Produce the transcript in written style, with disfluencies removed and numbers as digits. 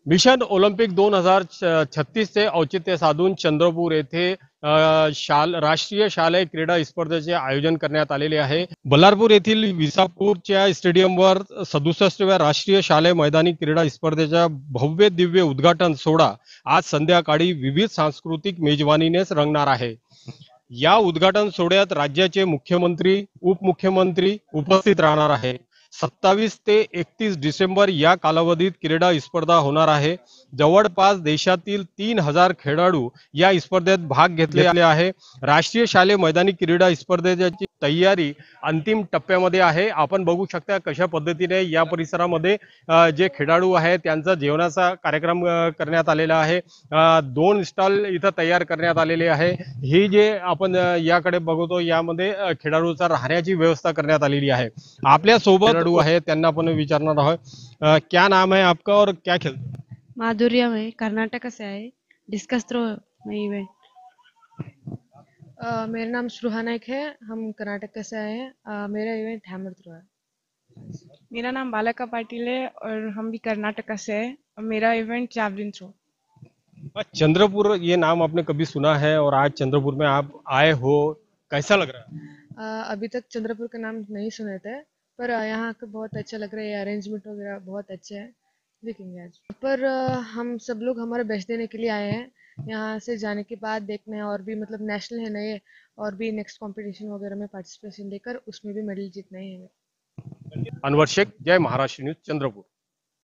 Mission Olympic 2036 चे औचित्य साधून चंद्रपूर येथे राष्ट्रीय शालेय क्रीडा स्पर्धेचे आयोजन करण्यात आलेले आहे. बल्लारपूर येथील विसापूरच्या स्टेडियमवर 67व्या राष्ट्रीय शालेय मैदानी क्रीडा स्पर्धेच्या भव्य दिव्य उद्घाटन सोहळा आज संध्याकाळी विविध सांस्कृतिक मेजवानीनेच रंगणार आहे. या उद्घाटन सोहळ्यात राज्याचे मुख्यमंत्री, उपमुख्यमंत्री उपस्थित राहणार आहे. 27 ते 31 डिसेंबर या कालावधीत क्रीडा स्पर्धा होणार आहे. जवळपास देशातील 3000 खेळाडू या स्पर्धेत भाग घेतलेले आहे. राष्ट्रीय शालेय मैदानी क्रीडा स्पर्धेची तयारी अंतिम टप्प्यामध्ये आहे. आपण बघू शकता कशा पद्धतीने या परिसरामध्ये जे खेळाडू आहेत त्यांचा जेवणाचा कार्यक्रम करण्यात आलेला आहे. 2 स्टॉल इथं तयार करण्यात आलेले आहे. ही जे आपण याकडे बघतो यामध्ये खेळाडूचा राहण्याची व्यवस्था करण्यात आलेली आहे. आपल्या सोबत खेळाडू आहे त्यांना आपण विचारणार आहोत. क्या नाम है आपका और क्या खेलते हो? माधुर्य में कर्नाटक से आए डिस्कस थ्रो में इवेंट। मेरा नाम श्रुहा नाइक है, हम कर्नाटक से आए हैं। मेरा इवेंट हैमर थ्रो है। मेरा नाम बालिका पाटिल है और हम भी कर्नाटक से हैं और मेरा इवेंट जैवलिन थ्रो। चंद्रपुर ये नाम आपने कभी सुना है और आज चंद्रपुर में आप आए हो, कैसा लग रहा है? अभी तक चंद्रपुर का नाम नहीं सुने थे, पर यहाँ का बहुत अच्छा लग रहा है। अरेंजमेंट वगैरह बहुत अच्छे हैं, देखेंगे आज। पर हम सब लोग हमारा बेस्ट देने के लिए आए हैं। यहाँ से जाने के बाद देखना है और भी मतलब नेशनल है ना ये, और भी नेक्स्ट कंपटीशन वगैरह में पार्टिसिपेशन देकर उसमें भी मेडल जीतना ही है। अनवर शेख, जय महाराष्ट्र न्यूज, चंद्रपुर।